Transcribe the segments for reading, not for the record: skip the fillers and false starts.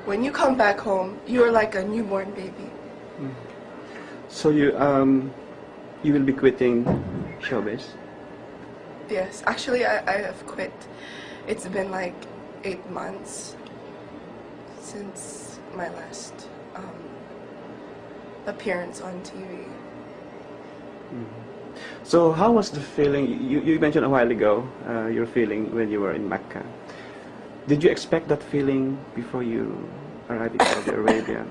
when you come back home, you're like a newborn baby. So you will be quitting showbiz? Yes, actually I have quit. It's been like 8 months since my last appearance on TV. So how was the feeling? You mentioned a while ago your feeling when you were in Mecca. Did you expect that feeling before you arrived in Saudi Arabia?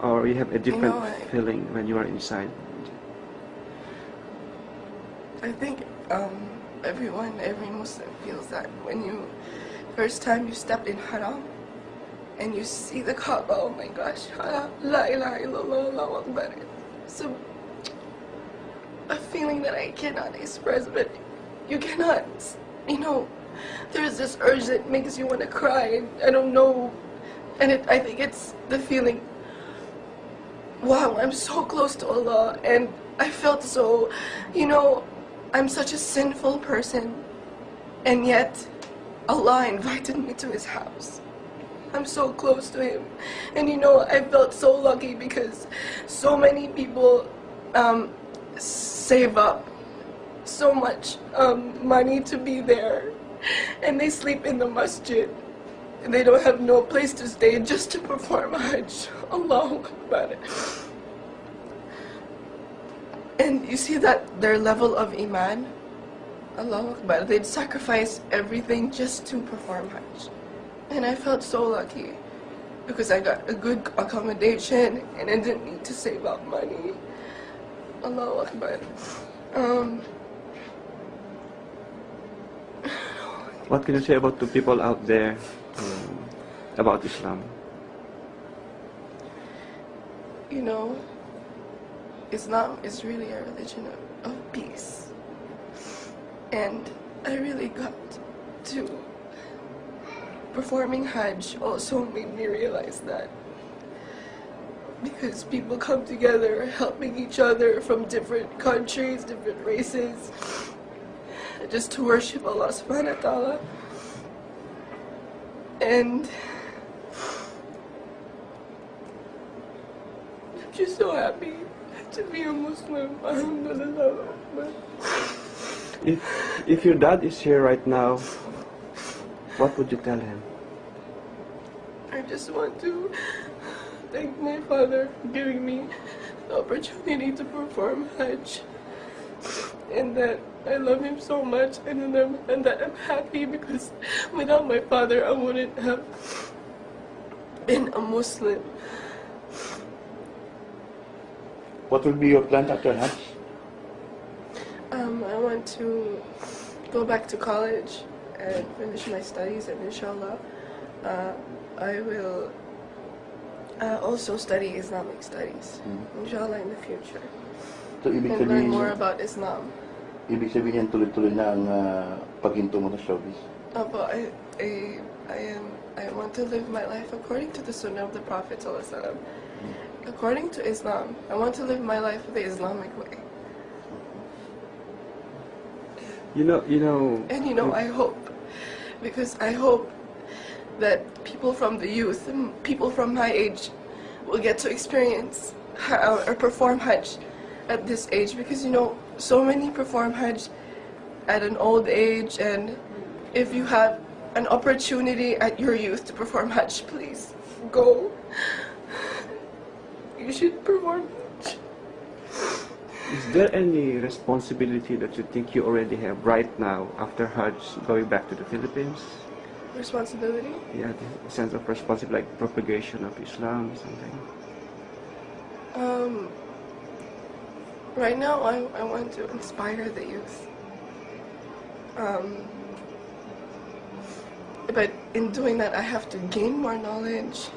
Or you have a different feeling when you are inside? I think every Muslim feels that when first time you step in Haram and you see the Kaaba, oh my gosh, La ilaha illallah, Allahu Akbar. So a feeling that I cannot express, but you cannot, there's this urge that makes you want to cry. I don't know, and I think it's the feeling, wow, I'm so close to Allah, and I felt so, I'm such a sinful person, and yet Allah invited me to His house. I'm so close to Him, and I felt so lucky because so many people save up so much money to be there, and they sleep in the masjid, and they don't have no place to stay just to perform Hajj. Allahu Akbar. And you see that their level of iman, Allahu Akbar, they'd sacrifice everything just to perform Hajj. And I felt so lucky because I got a good accommodation and I didn't need to save up money. Allahu Akbar. What can you say about the people out there about Islam? Islam is really a religion of peace. And I really got to performing Hajj also made me realize that. Because people come together helping each other from different countries, different races, just to worship Allah subhanahu wa ta'ala. And I'm just so happy to be a Muslim. Alhamdulillah. If your dad is here right now, what would you tell him? I just want to thank my father for giving me the opportunity to perform Hajj, and that I love him so much, and that I'm happy because without my father I wouldn't have been a Muslim. What will be your plan after Hajj? I want to go back to college and finish my studies, and inshallah I will also study Islamic studies, inshallah, in the future. So, ibig and sabihin, learn more about Islam. Ibig sabihin, tuloy-tuloy na ang paghinto mo sa showbiz? But I want to live my life according to the Sunnah of the Prophet ﷺ. According to Islam, I want to live my life the Islamic way. And I hope, because I hope that people from the youth, people from my age, will get to experience or perform Hajj at this age, because so many perform Hajj at an old age, and if you have an opportunity at your youth to perform Hajj, please go. You should perform Hajj. Is there any responsibility that you think you already have right now after Hajj, going back to the Philippines? Responsibility? Yeah, the sense of responsibility, like propagation of Islam, something. Right now, I want to inspire the youth. But in doing that, I have to gain more knowledge.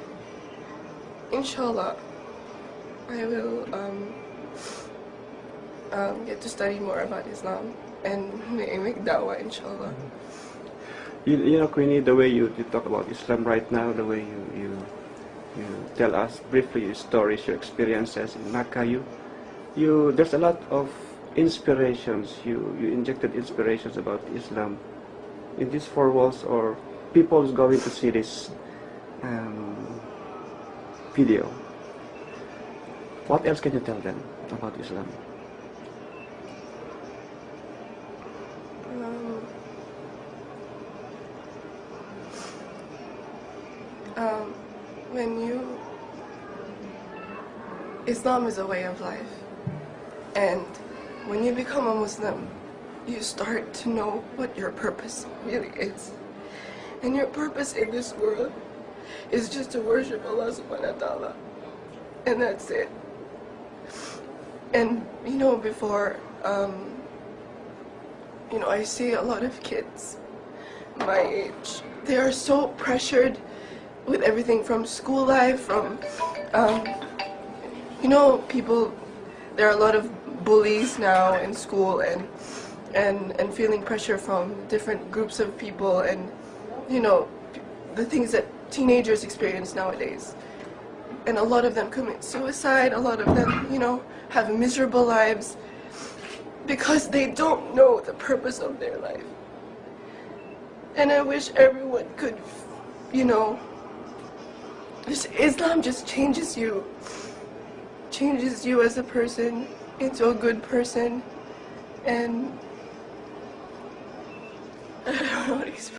Inshallah, I will get to study more about Islam and make da'wah, inshallah. Queenie, the way you talk about Islam right now, the way you tell us briefly your stories, your experiences in Mecca, there's a lot of inspirations. You injected inspirations about Islam in these four walls, or people is going to see this video. What else can you tell them about Islam? Islam is a way of life, and when you become a Muslim, you start to know what your purpose really is. And your purpose in this world is just to worship Allah subhanahu wa ta'ala. And that's it. And before, I see a lot of kids my age. They are so pressured with everything from school life, from, people, there are a lot of bullies now in school and feeling pressure from different groups of people and, the things that teenagers experience nowadays. And a lot of them commit suicide, a lot of them, have miserable lives because they don't know the purpose of their life. And I wish everyone could, Islam just changes you as a person into a good person, and I don't know what to explain.